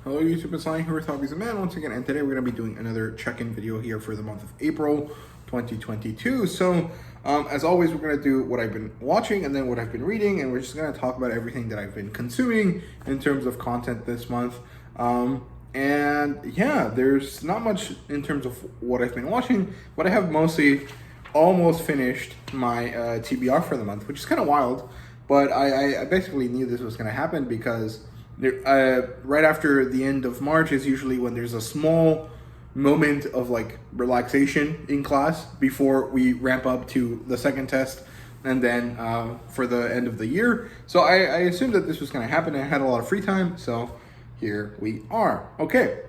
Hello YouTube, it's Lion here with Hobbies and Man once again, and today we're going to be doing another check-in video here for the month of April 2022. So, as always, we're going to do what I've been watching and then what I've been reading, and we're just going to talk about everything that I've been consuming in terms of content this month. And yeah, there's not much in terms of what I've been watching, but I have mostly almost finished my TBR for the month, which is kind of wild, but I basically knew this was going to happen because right after the end of March is usually when there's a small moment of like relaxation in class before we ramp up to the second test and then for the end of the year. So I assumed that this was going to happen. I had a lot of free time, so here we are. Okay,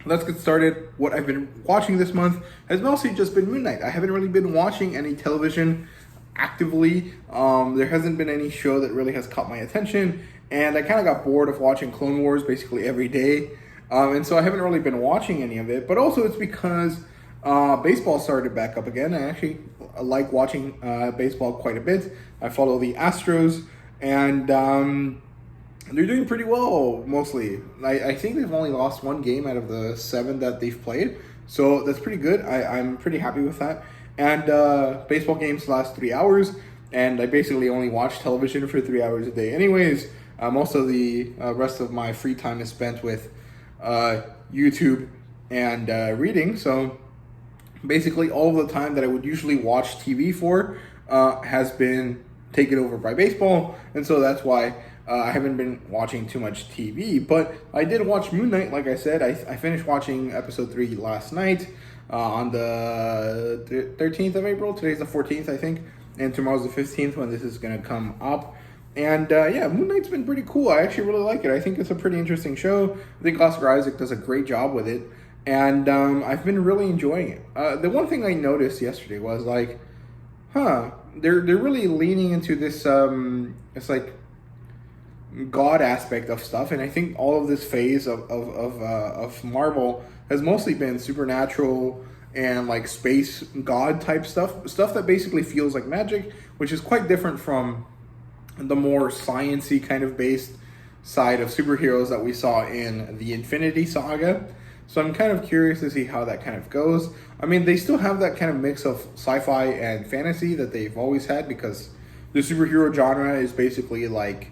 let's get started. What I've been watching this month has mostly just been Moon Knight. I haven't really been watching any television actively. There hasn't been any show that really has caught my attention, and I kind of got bored of watching Clone Wars basically every day, and so I haven't really been watching any of it. But also it's because baseball started back up again. I actually like watching baseball quite a bit. I follow the Astros, and they're doing pretty well mostly. I think they've only lost one game out of the 7 that they've played, so that's pretty good. I'm pretty happy with that. And baseball games last 3 hours, and I basically only watch television for 3 hours a day anyways. Most of the rest of my free time is spent with YouTube and reading. So basically all of the time that I would usually watch TV for has been taken over by baseball. And so that's why I haven't been watching too much TV. But I did watch Moon Knight, like I said. I finished watching episode 3 last night on the 13th of April. Today's the 14th, I think. And tomorrow's the 15th when this is going to come up. And yeah, Moon Knight's been pretty cool. I actually really like it. I think it's a pretty interesting show. I think Oscar Isaac does a great job with it. And I've been really enjoying it. The one thing I noticed yesterday was like, they're really leaning into this, it's like God aspect of stuff. And I think all of this phase of Marvel has mostly been supernatural and like space god type stuff that basically feels like magic, which is quite different from the more science-y kind of based side of superheroes that we saw in the Infinity Saga. So I'm kind of curious to see how that kind of goes. I mean, they still have that kind of mix of sci-fi and fantasy that they've always had, because the superhero genre is basically like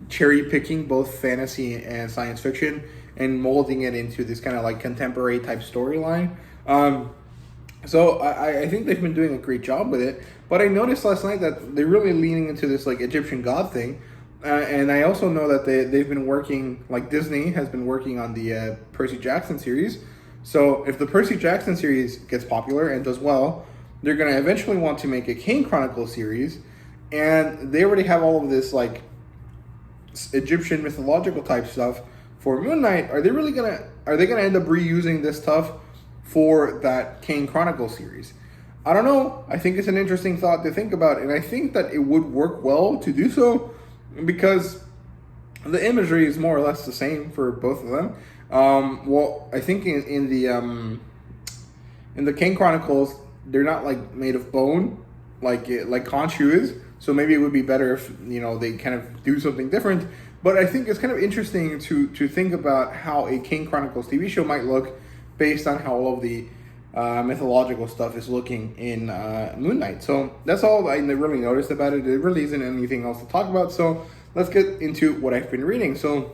cherry picking both fantasy and science fiction and molding it into this kind of like contemporary type storyline. So I think they've been doing a great job with it. But I noticed last night that they're really leaning into this like Egyptian god thing. And I also know that they've been working, like Disney has been working on the Percy Jackson series. So if the Percy Jackson series gets popular and does well, they're going to eventually want to make a Kane Chronicles series. And they already have all of this like Egyptian mythological type stuff for Moon Knight. Are they gonna end up reusing this stuff for that Kane Chronicles series? I don't know. I think it's an interesting thought to think about, and I think that it would work well to do so because the imagery is more or less the same for both of them. Well, I think in the Kane Chronicles, they're not like made of bone like Khonshu is. So maybe it would be better if they kind of do something different. But I think it's kind of interesting to think about how a Kane Chronicles TV show might look based on how all of the mythological stuff is looking in Moon Knight. So that's all I really noticed about it. There really isn't anything else to talk about. So let's get into what I've been reading. So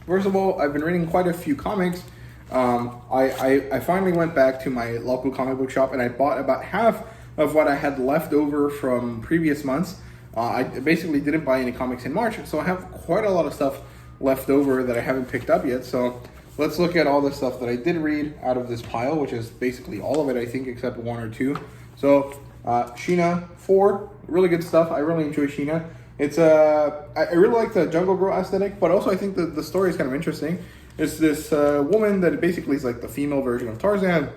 first of all, I've been reading quite a few comics. I finally went back to my local comic book shop and I bought about half of what I had left over from previous months. I basically didn't buy any comics in March, so I have quite a lot of stuff left over that I haven't picked up yet. So let's look at all the stuff that I did read out of this pile, which is basically all of it, I think, except 1 or 2. So, Sheena 4, really good stuff. I really enjoy Sheena. It's I really like the Jungle Girl aesthetic, but also I think that the story is kind of interesting. It's this woman that basically is like the female version of Tarzan,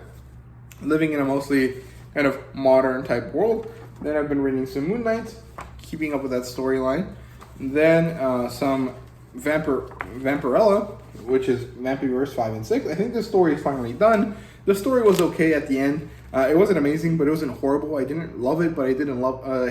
living in a mostly kind of modern type world. Then I've been reading some Moon Knight, keeping up with that storyline. Then some Vampirella, which is Vampyverse 5 and 6. I think this story is finally done. The story was okay at the end. It wasn't amazing, but it wasn't horrible. I didn't love it, but I didn't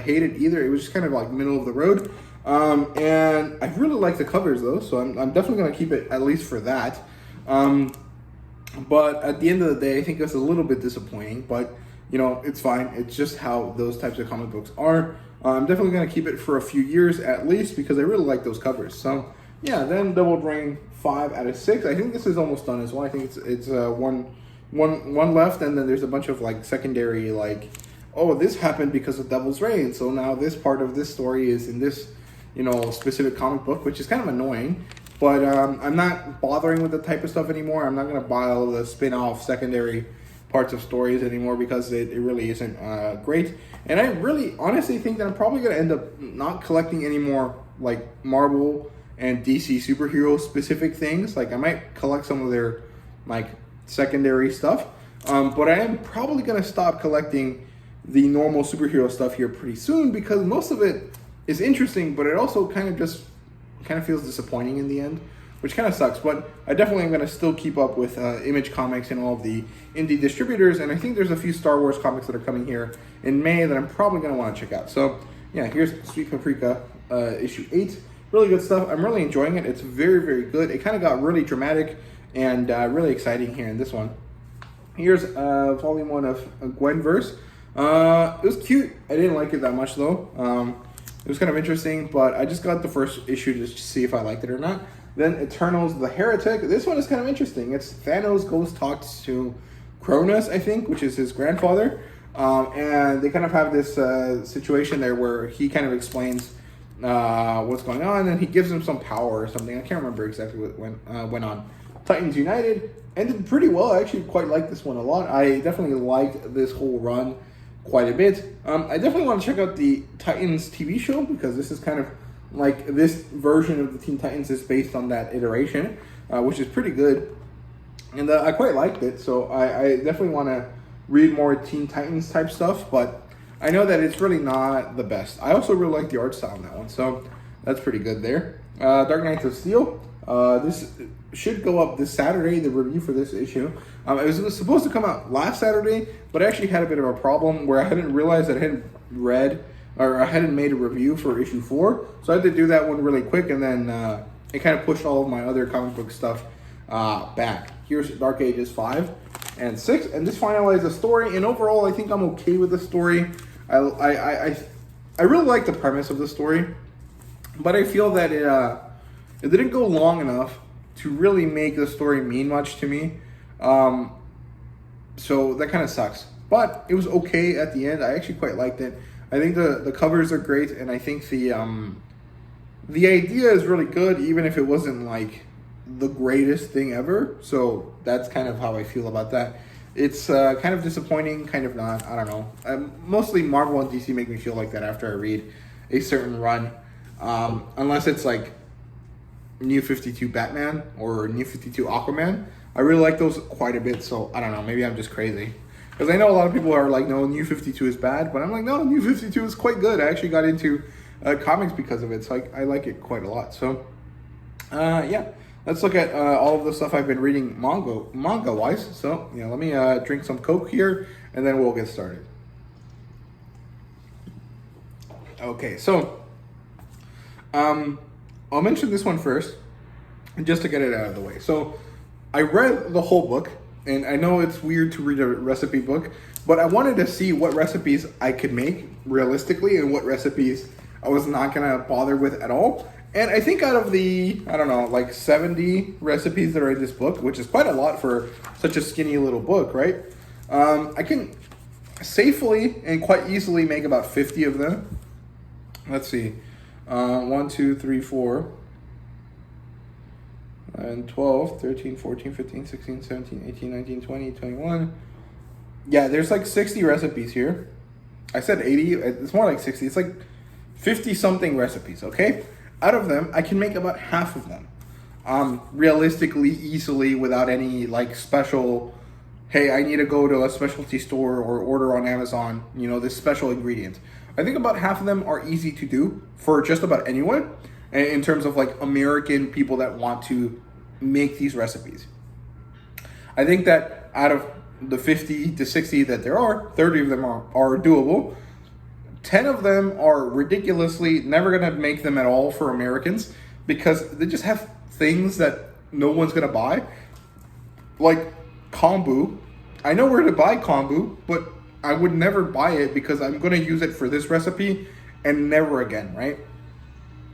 hate it either. It was just kind of like middle of the road. And I really like the covers though, so I'm definitely gonna keep it at least for that. But at the end of the day, I think it's a little bit disappointing, but you know, it's fine. It's just how those types of comic books are. I'm definitely gonna keep it for a few years at least because I really like those covers. So yeah, then Double Drain 5 out of 6. I think this is almost done as well. I think it's one left, and then there's a bunch of like secondary, like, oh, this happened because of Devil's Reign, so now this part of this story is in this, you know, specific comic book, which is kind of annoying. But I'm not bothering with the type of stuff anymore. I'm not gonna buy all the spin-off secondary parts of stories anymore because it really isn't great. And I really honestly think that I'm probably gonna end up not collecting any more like Marvel and DC superhero specific things. Like I might collect some of their like secondary stuff, but I am probably gonna stop collecting the normal superhero stuff here pretty soon because most of it is interesting, but it also kind of feels disappointing in the end, which kind of sucks. But I definitely am gonna still keep up with Image Comics and all of the indie distributors, and I think there's a few Star Wars comics that are coming here in May that I'm probably gonna want to check out. So yeah, here's Sweet Paprika issue 8. Really good stuff. I'm really enjoying it. It's very, very good. It kind of got really dramatic and really exciting here in this one. Here's volume 1 of Gwenverse. It was cute. I didn't like it that much though. It was kind of interesting, but I just got the first issue just to see if I liked it or not. Then Eternals, The Heretic. This one is kind of interesting. It's Thanos goes talks to Cronus, I think, which is his grandfather. And they kind of have this situation there where he kind of explains what's going on, and he gives him some power or something. I can't remember exactly what went on. Titans United ended pretty well. I actually quite like this one a lot. I definitely liked this whole run quite a bit. I definitely want to check out the Titans TV show because this is kind of like this version of the Teen Titans is based on that iteration, which is pretty good. And I quite liked it, so I definitely want to read more Teen Titans type stuff, but I know that it's really not the best. I also really like the art style in that one, so that's pretty good there. Dark Knights of Steel. This should go up this Saturday, the review for this issue. It was supposed to come out last Saturday, but I actually had a bit of a problem where I hadn't realized that I hadn't read, or I hadn't made a review for issue 4. So I had to do that one really quick, and then it kind of pushed all of my other comic book stuff back. Here's Dark Ages 5 and 6, and this finalized the story, and overall I think I'm okay with the story. I really like the premise of the story, but I feel that it didn't go long enough to really make the story mean much to me. So that kind of sucks. But it was okay at the end. I actually quite liked it. I think the covers are great, and I think the idea is really good, even if it wasn't like the greatest thing ever. So that's kind of how I feel about that. It's kind of disappointing, kind of not. I don't know. Mostly Marvel and DC make me feel like that after I read a certain run. Unless it's like New 52 Batman or New 52 Aquaman. I really like those quite a bit, so I don't know. Maybe I'm just crazy. Because I know a lot of people are like, no, New 52 is bad. But I'm like, no, New 52 is quite good. I actually got into comics because of it, so I like it quite a lot. So, yeah. Let's look at all of the stuff I've been reading manga-wise. So, yeah, let me drink some Coke here, and then we'll get started. Okay, so I'll mention this one first, just to get it out of the way. So, I read the whole book, and I know it's weird to read a recipe book, but I wanted to see what recipes I could make realistically and what recipes I was not going to bother with at all. And I think out of the, I don't know, like 70 recipes that are in this book, which is quite a lot for such a skinny little book, right? I can safely and quite easily make about 50 of them. Let's see. 1, 2, 3, 4, and 12, 13, 14, 15, 16, 17, 18, 19, 20, 21. Yeah, there's like 60 recipes here. I said 80. It's more like 60. It's like 50-something recipes, okay? Out of them, I can make about half of them. Realistically, easily, without any like special, hey, I need to go to a specialty store or order on Amazon, you know, this special ingredient. I think about half of them are easy to do for just about anyone in terms of like American people that want to make these recipes. I think that out of the 50 to 60 that there are, 30 of them are doable. 10 of them are ridiculously never going to make them at all for Americans because they just have things that no one's going to buy. Like kombu. I know where to buy kombu, but I would never buy it because I'm going to use it for this recipe and never again, right?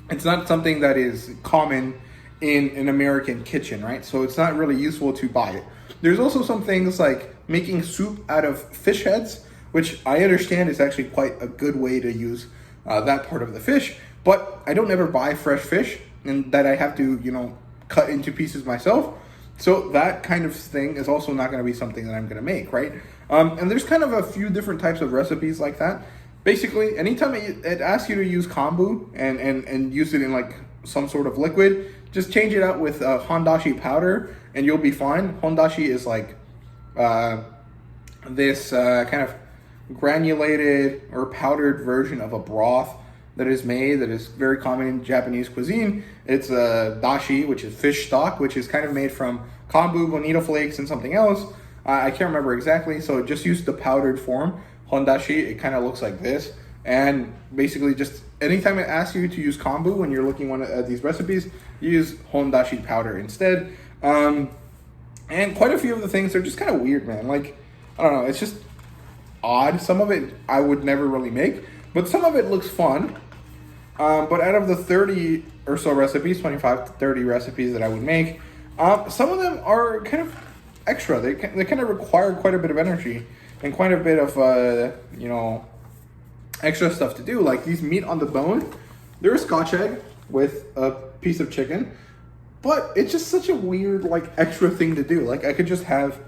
It's not something that is common in an American kitchen, right? So it's not really useful to buy it. There's also some things like making soup out of fish heads, which I understand is actually quite a good way to use that part of the fish, but I don't ever buy fresh fish and that I have to, cut into pieces myself. So that kind of thing is also not going to be something that I'm going to make, right? And there's kind of a few different types of recipes like that. Basically, anytime it asks you to use kombu and use it in like some sort of liquid, just change it out with hondashi powder and you'll be fine. Hondashi is like this kind of granulated or powdered version of a broth that is very common in Japanese cuisine. It's dashi, which is fish stock, which is kind of made from kombu, bonito flakes, and something else. I can't remember exactly, so just use the powdered form. Hondashi, it kind of looks like this. And basically just anytime it asks you to use kombu when you're looking at these recipes, use hondashi powder instead. And quite a few of the things are just kind of weird, man. Like, I don't know, it's just odd. Some of it I would never really make, but some of it looks fun. But out of the 30 or so recipes, 25 to 30 recipes that I would make, some of them are kind of extra. They kind of require quite a bit of energy and quite a bit of, extra stuff to do. Like these meat on the bone, they're a Scotch egg with a piece of chicken, but it's just such a weird, like, extra thing to do. Like I could just have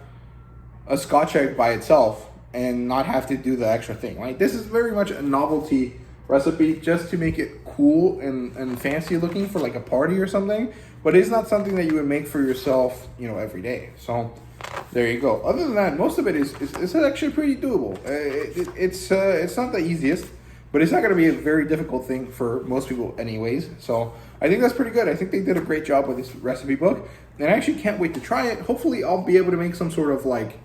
a Scotch egg by itself and not have to do the extra thing. Like this is very much a novelty recipe just to make it cool and fancy looking for like a party or something, but it's not something that you would make for yourself, every day. So there you go. Other than that, most of it is actually pretty doable. It's not the easiest, but it's not going to be a very difficult thing for most people anyways. So I think that's pretty good. I think they did a great job with this recipe book, and I actually can't wait to try it. Hopefully I'll be able to make some sort of like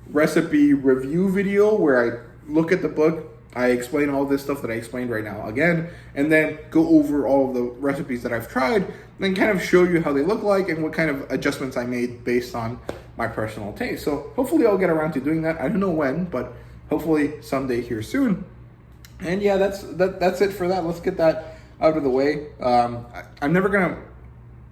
recipe review video where I look at the book, I explain all this stuff that I explained right now again, and then go over all of the recipes that I've tried, and kind of show you how they look like and what kind of adjustments I made based on my personal taste. So hopefully I'll get around to doing that. I don't know when, but hopefully someday here soon. And yeah, that's it for that. Let's get that out of the way.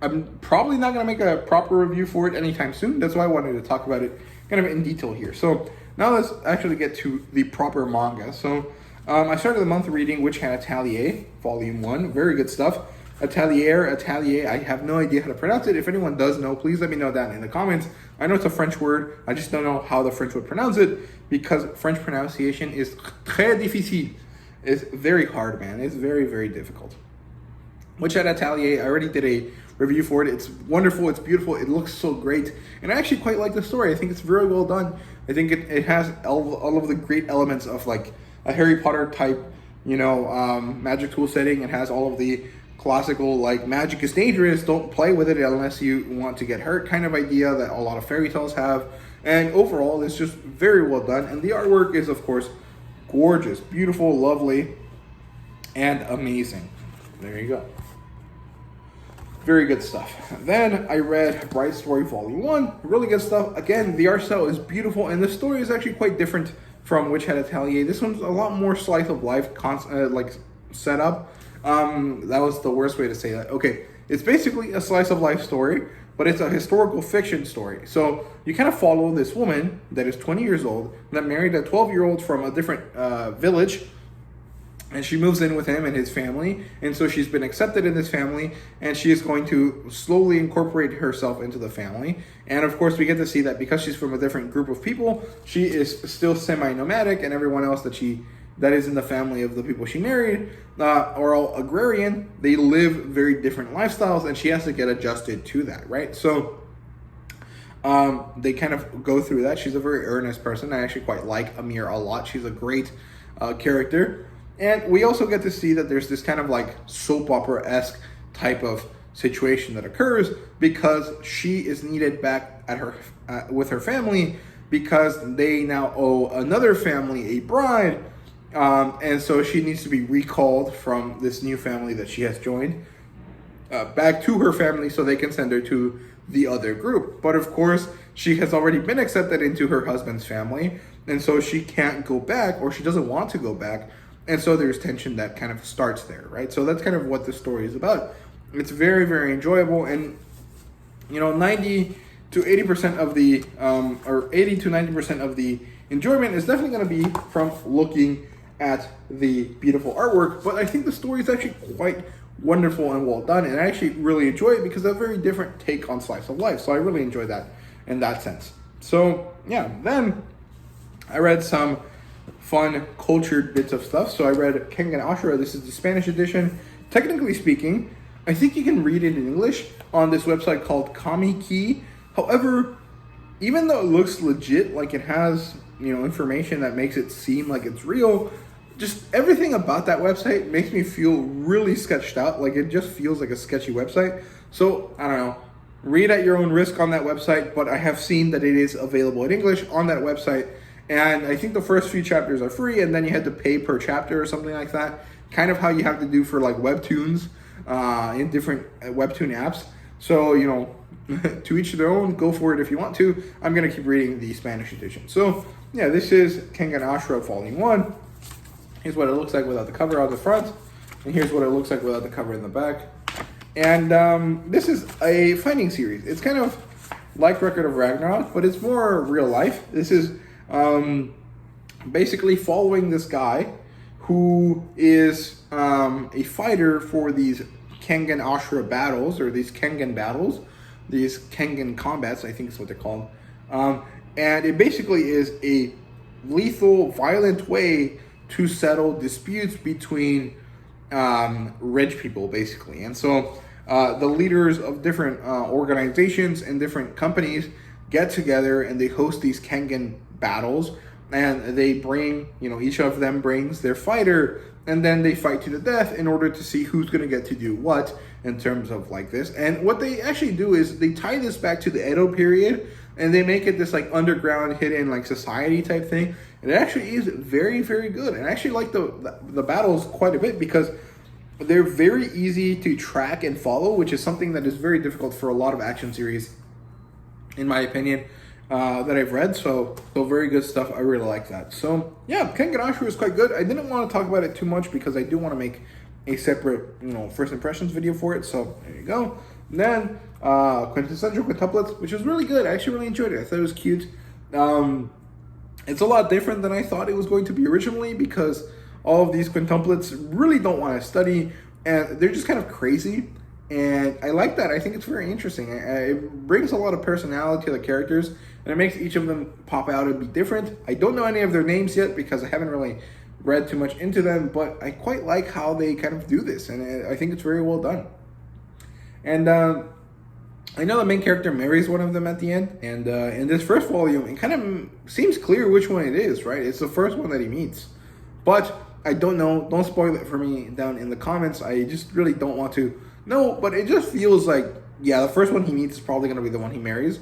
I'm probably not gonna make a proper review for it anytime soon. That's why I wanted to talk about it kind of in detail here. So now let's actually get to the proper manga. So I started the month reading Witch Hat Atelier, Volume 1. Very good stuff. Atelier, I have no idea how to pronounce it. If anyone does know, please let me know down in the comments. I know it's a French word. I just don't know how the French would pronounce it because French pronunciation is très difficile. It's very hard, man. It's very, very difficult. Witch Hat Atelier, I already did a review for it. It's wonderful. It's beautiful. It looks so great. And I actually quite like the story. I think it's very well done. I think it has all of the great elements of like a Harry Potter type, magic tool setting. It has all of the classical, like, magic is dangerous, don't play with it unless you want to get hurt kind of idea that a lot of fairy tales have. And overall, it's just very well done. And the artwork is, of course, gorgeous, beautiful, lovely, and amazing. There you go. Very good stuff. Then I read Bright Story Volume 1. Really good stuff. Again, the art style is beautiful, and the story is actually quite different from Witch Hat Atelier. This one's a lot more slice of life setup. That was the worst way to say that. Okay, it's basically a slice of life story, but it's a historical fiction story. So you kind of follow this woman that is 20 years old that married a 12-year-old from a different village, and she moves in with him and his family. And so she's been accepted in this family, and she is going to slowly incorporate herself into the family. And of course, we get to see that because she's from a different group of people, she is still semi-nomadic, and everyone else that is in the family of the people she married are all agrarian. They live very different lifestyles, and she has to get adjusted to that, right? So they kind of go through that. She's a very earnest person. I actually quite like Amir a lot. She's a great character. And we also get to see that there's this kind of like soap opera-esque type of situation that occurs because she is needed back at her with her family because they now owe another family a bride. And so she needs to be recalled from this new family that she has joined back to her family so they can send her to the other group. But of course, she has already been accepted into her husband's family, and so she can't go back, or she doesn't want to go back. And so there's tension that kind of starts there, right? So that's kind of what the story is about. It's very, very enjoyable, and 90 to 80% of the, or 80 to 90% of the enjoyment is definitely going to be from looking at the beautiful artwork. But I think the story is actually quite wonderful and well done, and I actually really enjoy it because it's a very different take on slice of life. So I really enjoy that in that sense. So yeah, then I read some fun cultured bits of stuff. So I read Kengan Ashura. This is the Spanish edition. Technically speaking, I think you can read it in English on this website called Kamiki. However, even though it looks legit, like it has information that makes it seem like it's real, just everything about that website makes me feel really sketched out. Like it just feels like a sketchy website. So I don't know. Read at your own risk on that website, but I have seen that it is available in English on that website. And I think the first few chapters are free, and then you had to pay per chapter or something like that. Kind of how you have to do for like webtoons in different webtoon apps. So, to each their own, go for it if you want to. I'm going to keep reading the Spanish edition. So, yeah, this is Kengan Ashura Volume 1. Here's what it looks like without the cover on the front. And here's what it looks like without the cover in the back. And this is a fighting series. It's kind of like Record of Ragnarok, but it's more real life. This is basically following this guy who is a fighter for these Kengan Ashura battles, or these Kengan battles, these Kengan combats, I think is what they're called. And it basically is a lethal, violent way to settle disputes between rich people, basically. And so the leaders of different organizations and different companies get together and they host these Kengan battles, and they bring, each of them brings their fighter, and then they fight to the death in order to see who's going to get to do what in terms of like this. And what they actually do is they tie this back to the Edo period, and they make it this like underground, hidden like society type thing. And it actually is very, very good. And I actually like the battles quite a bit because they're very easy to track and follow, which is something that is very difficult for a lot of action series, in my opinion, that I've read. So very good stuff. I really like that. So yeah, Kengan Ashura is quite good. I didn't want to talk about it too much because I do want to make a separate, first impressions video for it. So there you go. And then Quintessential Quintuplets, which was really good. I actually really enjoyed it. I thought it was cute. It's a lot different than I thought it was going to be originally because all of these quintuplets really don't want to study, and they're just kind of crazy. And I like that. I think it's very interesting. It brings a lot of personality to the characters, and it makes each of them pop out and be different. I don't know any of their names yet because I haven't really read too much into them, but I quite like how they kind of do this, and I think it's very well done. And I know the main character marries one of them at the end, and in this first volume, it kind of seems clear which one it is, right? It's the first one that he meets. But I don't know. Don't spoil it for me down in the comments. I just really don't want to know, but it just feels like, yeah, the first one he meets is probably going to be the one he marries,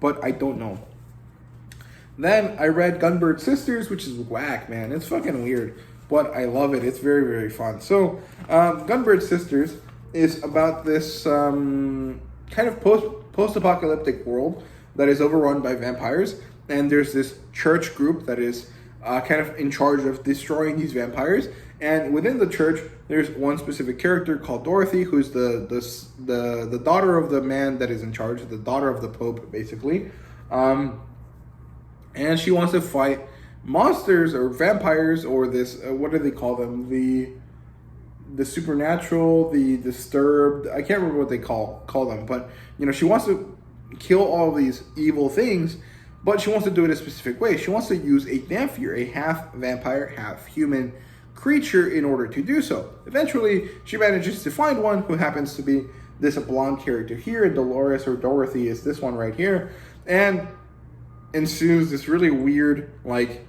but I don't know. Then I read Gunbird Sisters, which is whack, man. It's fucking weird, but I love it. It's very, very fun. So Gunbird Sisters is about this kind of post-apocalyptic world that is overrun by vampires, and there's this church group that is kind of in charge of destroying these vampires. And within the church, there's one specific character called Dorothy, who's the daughter of the man that is in charge, the daughter of the Pope, basically. And she wants to fight monsters or vampires or this, what do they call them? The supernatural, the disturbed, I can't remember what they call them, but she wants to kill all of these evil things, but she wants to do it a specific way. She wants to use a Dhampir, a half vampire, half human creature in order to do so. Eventually, she manages to find one who happens to be this blonde character here, and Dolores or Dorothy is this one right here, and ensues this really weird, like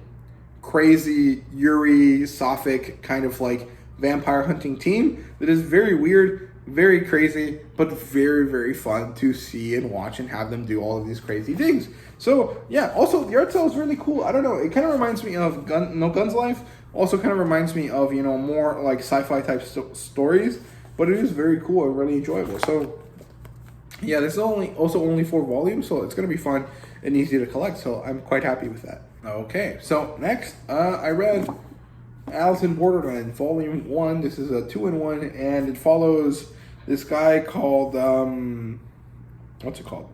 crazy Yuri Sophic kind of like vampire hunting team that is very weird, very crazy, but very, very fun to see and watch and have them do all of these crazy things. So yeah, also the art style is really cool. I don't know, it kind of reminds me of No Guns Life, Also kind of reminds me of, more like sci-fi type stories, but it is very cool and really enjoyable. So yeah, this is only 4 volumes, so it's gonna be fun and easy to collect. So I'm quite happy with that. Okay, so next, I read Alice in Borderland Volume 1. This is a 2-in-1, and it follows this guy called what's it called?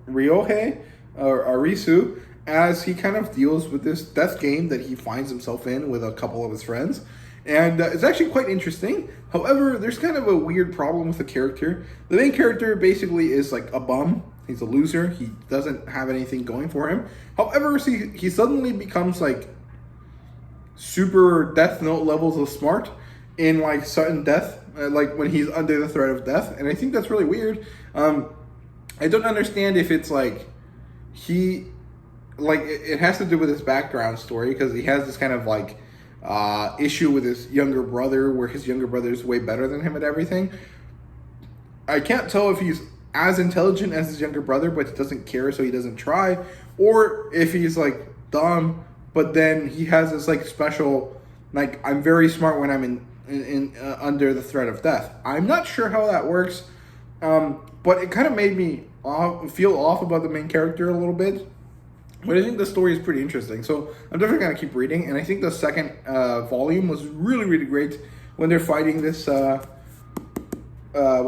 Ryohei or Arisu, as he kind of deals with this death game that he finds himself in with a couple of his friends. And it's actually quite interesting. However, there's kind of a weird problem with the character. The main character basically is like a bum. He's a loser. He doesn't have anything going for him. However, he suddenly becomes like super Death Note levels of smart in like sudden death, like when he's under the threat of death. And I think that's really weird. I don't understand if it's like it has to do with his background story, because he has this kind of like issue with his younger brother, where his younger brother is way better than him at everything. I can't tell if he's as intelligent as his younger brother, but he doesn't care, so he doesn't try, or if he's like dumb, but then he has this like special, like, I'm very smart when I'm in under the threat of death. I'm not sure how that works, but it kind of made me feel off about the main character a little bit. But I think the story is pretty interesting, so I'm definitely going to keep reading. And I think the second volume was really, really great when they're fighting this, what's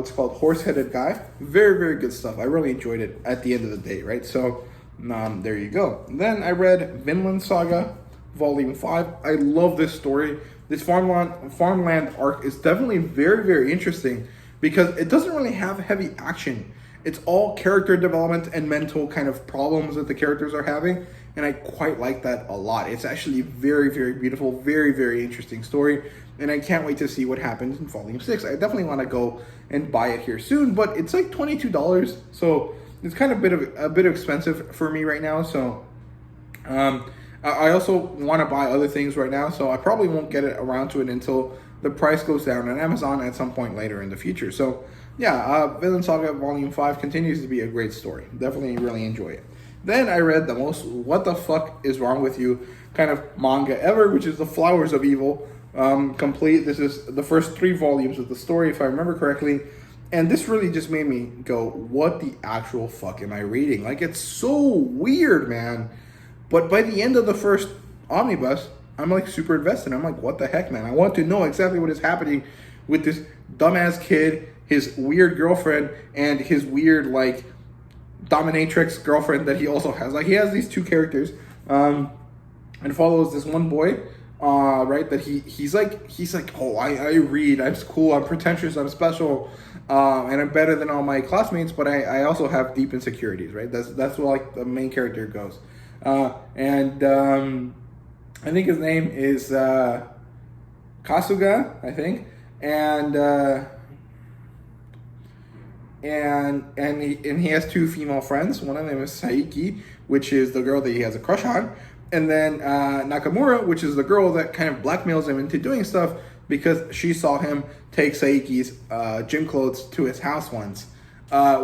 it called, horse-headed guy. Very, very good stuff. I really enjoyed it at the end of the day, right? So there you go. Then I read Vinland Saga, Volume 5. I love this story. This farmland arc is definitely very, very interesting, because it doesn't really have heavy action. It's all character development and mental kind of problems that the characters are having, and I quite like that a lot. It's actually very, very beautiful, very, very interesting story, and I can't wait to see what happens in Volume 6. I definitely want to go and buy it here soon, but it's like $22, so it's kind of a bit expensive for me right now. So I also want to buy other things right now, so I probably won't get it around to it until the price goes down on Amazon at some point later in the future. So yeah, Vinland Saga Volume 5 continues to be a great story. Definitely really enjoy it. Then I read the most what the fuck is wrong with you kind of manga ever, which is The Flowers of Evil, complete. This is the first 3 volumes of the story, if I remember correctly. And this really just made me go, what the actual fuck am I reading? Like, it's so weird, man. But by the end of the first omnibus, I'm like super invested. I'm like, what the heck, man? I want to know exactly what is happening with this dumbass kid, his weird girlfriend, and his weird like dominatrix girlfriend that he also has. Like, he has these 2 characters, and follows this one boy, right? That he's like, oh, I read, I'm cool, I'm pretentious, I'm special, and I'm better than all my classmates, but I also have deep insecurities, right? That's what like the main character goes, and I think his name is Kasuga, I think, and he has 2 female friends. One of them is Saiki, which is the girl that he has a crush on, and then Nakamura, which is the girl that kind of blackmails him into doing stuff because she saw him take Saiki's gym clothes to his house once,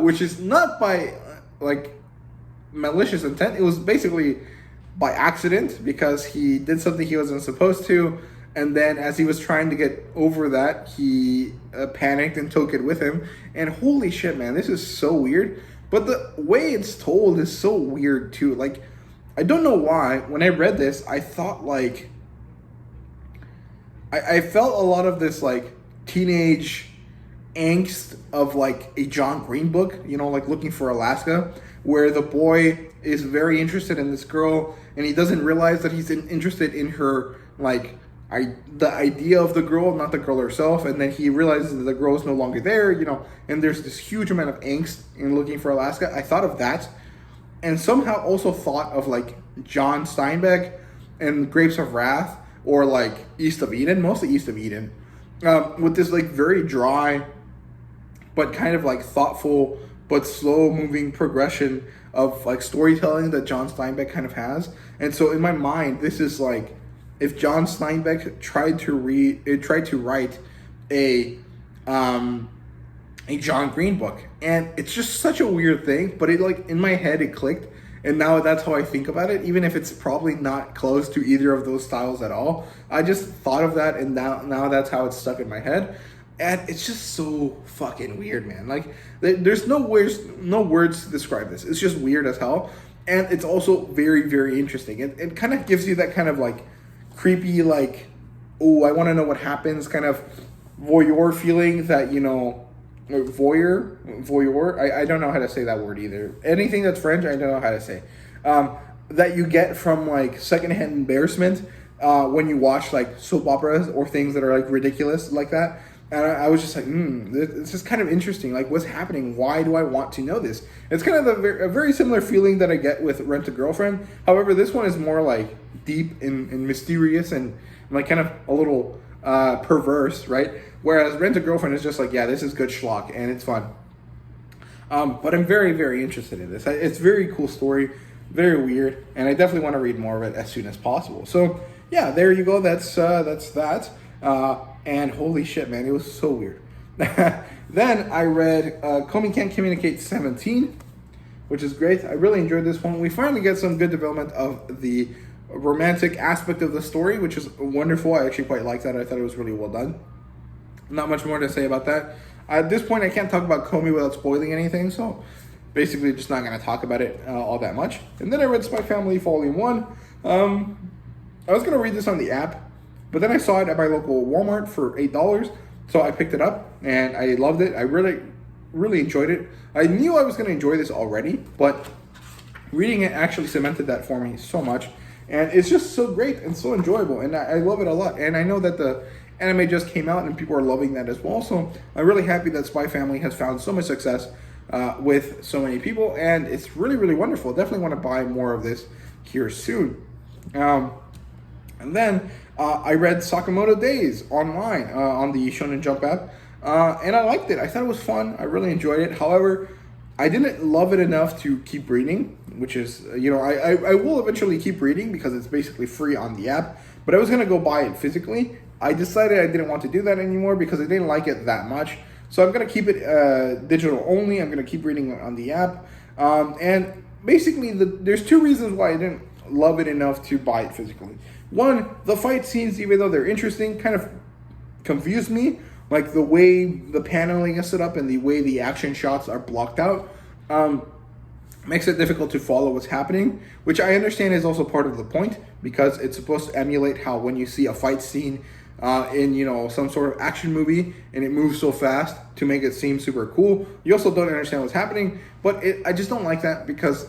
which is not by like malicious intent. It was basically by accident, because he did something he wasn't supposed to, and then as he was trying to get over that, he panicked and took it with him. And holy shit, man, this is so weird. But the way it's told is so weird too. Like, I don't know why, when I read this, I thought like, I felt a lot of this like teenage angst of like a John Green book, like Looking for Alaska, where the boy is very interested in this girl, and he doesn't realize that he's interested in her, like, the idea of the girl, not the girl herself, and then he realizes that the girl is no longer there, and there's this huge amount of angst in Looking for Alaska. I thought of that, and somehow also thought of, like, John Steinbeck and Grapes of Wrath, or, like, East of Eden, mostly East of Eden, with this, like, very dry, but kind of, like, thoughtful, but slow-moving progression of, like, storytelling that John Steinbeck kind of has. And so in my mind, this is, like, if John Steinbeck tried to write a John Green book, and it's just such a weird thing, but it, like, in my head it clicked, And now that's how I think about it, even if it's probably not close to either of those styles at all. I just thought of that, and now that's how it's stuck in my head. And it's just so fucking weird, man. Like, there's no words to describe this. It's just weird as hell. And it's also very, very interesting. It kind of gives you that kind of like creepy, like, oh, I want to know what happens, kind of voyeur feeling that, you know, voyeur. I don't know how to say that word either. Anything that's French, I don't know how to say. That you get from like secondhand embarrassment when you watch like soap operas or things that are like ridiculous like that. And I was just like, this is kind of interesting. Like, what's happening? Why do I want to know this? It's kind of a very similar feeling that I get with Rent a Girlfriend. However, this one is more like deep and mysterious and like kind of a little perverse, right? Whereas Rent a Girlfriend is just like, yeah, this is good schlock and it's fun. But I'm very, very interested in this. It's a very cool story, very weird, and I definitely want to read more of it as soon as possible. So yeah, there you go. That's that. And holy shit, man, it was so weird. Then I read Komi Can't Communicate 17, which is great. I really enjoyed this one. We finally get some good development of the romantic aspect of the story, which is wonderful. I actually quite liked that. I thought it was really well done. Not much more to say about that. At this point, I can't talk about Komi without spoiling anything, so basically just not going to talk about it all that much. And then I read Spy Family Volume 1. I was going to read this on the app, but then I saw it at my local Walmart for $8, so I picked it up, and I loved it. I really, really enjoyed it. I knew I was going to enjoy this already, but reading it actually cemented that for me so much. And it's just so great and so enjoyable, and I love it a lot. And I know that the anime just came out, and people are loving that as well, so I'm really happy that Spy Family has found so much success with so many people, and it's really, really wonderful. Definitely want to buy more of this here soon. And then I read Sakamoto Days online on the Shonen Jump app, and I liked it. I thought it was fun. I really enjoyed it. However, I didn't love it enough to keep reading, which is, you know, I will eventually keep reading because it's basically free on the app, but I was going to go buy it physically. I decided I didn't want to do that anymore because I didn't like it that much. So I'm going to keep it digital only. I'm going to keep reading it on the app. And basically, there's two reasons why I didn't love it enough to buy it physically. One, the fight scenes, even though they're interesting, kind of confused me. Like the way the paneling is set up and the way the action shots are blocked out makes it difficult to follow what's happening, which I understand is also part of the point because it's supposed to emulate how when you see a fight scene in, you know, some sort of action movie and it moves so fast to make it seem super cool, you also don't understand what's happening. But I just don't like that because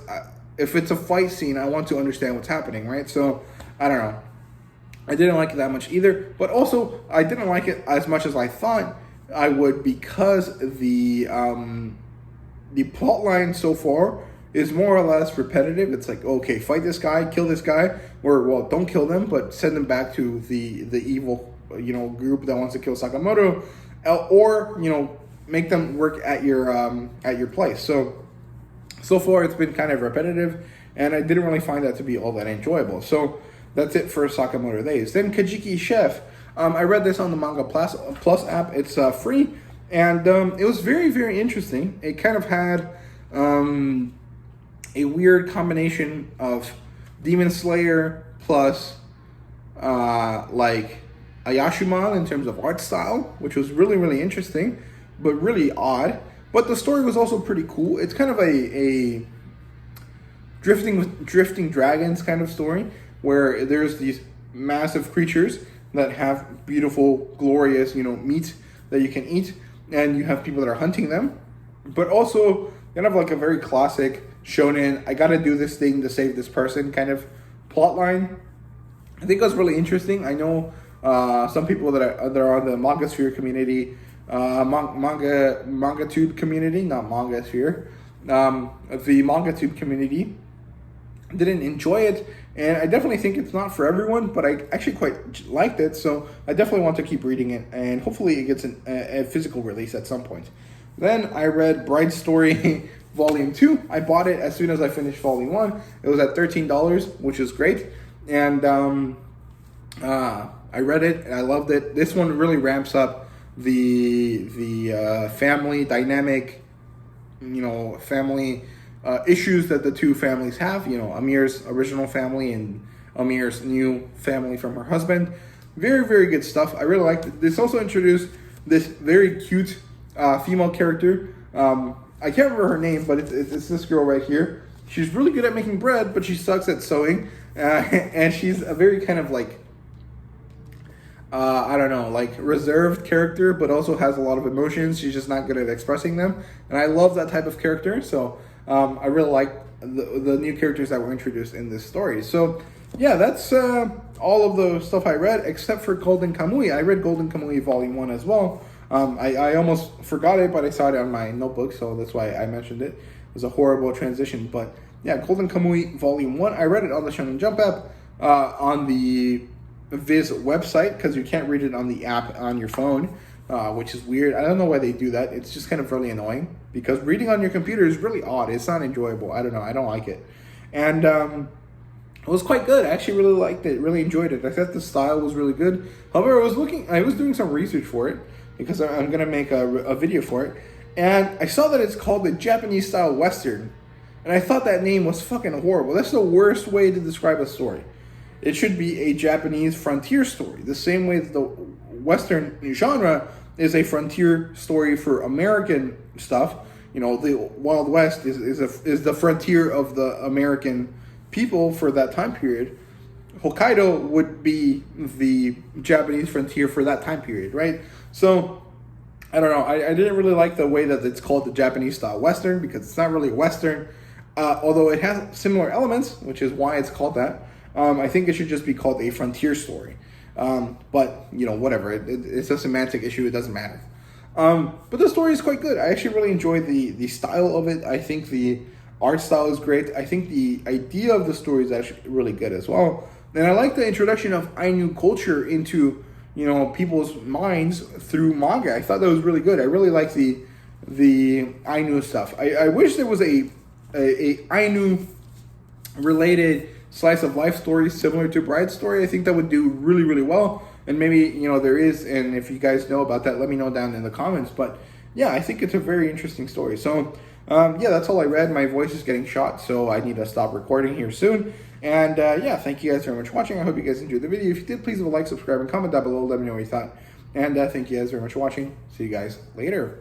if it's a fight scene, I want to understand what's happening, right? So I don't know. I didn't like it that much either, but also I didn't like it as much as I thought I would because the plot line so far is more or less repetitive. It's like, okay, fight this guy, kill this guy, or well, don't kill them, but send them back to the evil, you know, group that wants to kill Sakamoto, or, you know, make them work at your place. So far it's been kind of repetitive, and I didn't really find that to be all that enjoyable. So that's it for Sakamoto Days. Then Kajiki Chef. I read this on the Manga Plus app. It's free, and it was very, very interesting. It kind of had a weird combination of Demon Slayer plus like Ayashimon in terms of art style, which was really, really interesting, but really odd. But the story was also pretty cool. It's kind of a drifting dragons kind of story, where there's these massive creatures that have beautiful, glorious, you know, meat that you can eat, and you have people that are hunting them. But also kind of like a very classic shonen, I gotta do this thing to save this person kind of plot line. I think it was really interesting. I know some people that are on the Manga Sphere community, Manga Tube community, not Manga Sphere, the Manga Tube community didn't enjoy it, and I definitely think it's not for everyone, but I actually quite liked it, so I definitely want to keep reading it, and hopefully it gets a physical release at some point. Then I read Bride Story Volume 2. I bought it as soon as I finished Volume 1. It was at $13, which is great, and I read it, and I loved it. This one really ramps up the family dynamic, you know, family issues that the two families have. You know, Amir's original family and Amir's new family from her husband. Very, very good stuff. I really liked it. This also introduced this very cute female character. I can't remember her name, but it's this girl right here. She's really good at making bread, but she sucks at sewing. And she's a very kind of like, I don't know, like reserved character, but also has a lot of emotions. She's just not good at expressing them. And I love that type of character. So I really like the new characters that were introduced in this story. So yeah, that's all of the stuff I read, except for Golden Kamuy. I read Golden Kamuy Volume 1 as well. I almost forgot it, but I saw it on my notebook, so that's why I mentioned it. It was a horrible transition. But yeah, Golden Kamuy Volume 1. I read it on the Shonen Jump app, on the Viz website, because you can't read it on the app on your phone, which is weird. I don't know why they do that. It's just kind of really annoying, because reading on your computer is really odd. It's not enjoyable. I don't know. I don't like it. And it was quite good. I actually really liked it, really enjoyed it. I thought the style was really good. However, I was doing some research for it, because I'm going to make a video for it. And I saw that it's called the Japanese style Western. And I thought that name was fucking horrible. That's the worst way to describe a story. It should be a Japanese frontier story. The same way that the Western genre is a frontier story for American stuff. You know, the Wild West is the frontier of the American people for that time period. Hokkaido would be the Japanese frontier for that time period, right? So, I don't know. I didn't really like the way that it's called the Japanese style Western, because it's not really a Western. Although it has similar elements, which is why it's called that. I think it should just be called a frontier story. But, you know, whatever. It's a semantic issue. It doesn't matter. But the story is quite good. I actually really enjoyed the style of it. I think the art style is great. I think the idea of the story is actually really good as well. And I like the introduction of Ainu culture into, you know, people's minds through manga. I thought that was really good. I really like the Ainu stuff. I wish there was a Ainu related slice of life story similar to Bride's story. I think that would do really, really well. And maybe, you know, there is, and if you guys know about that, let me know down in the comments. But yeah, I think it's a very interesting story. So yeah, that's all I read. My voice is getting shot, so I need to stop recording here soon. And yeah, thank you guys very much for watching. I hope you guys enjoyed the video. If you did, please leave a like, subscribe, and comment down below. Let me know what you thought. And thank you guys very much for watching. See you guys later.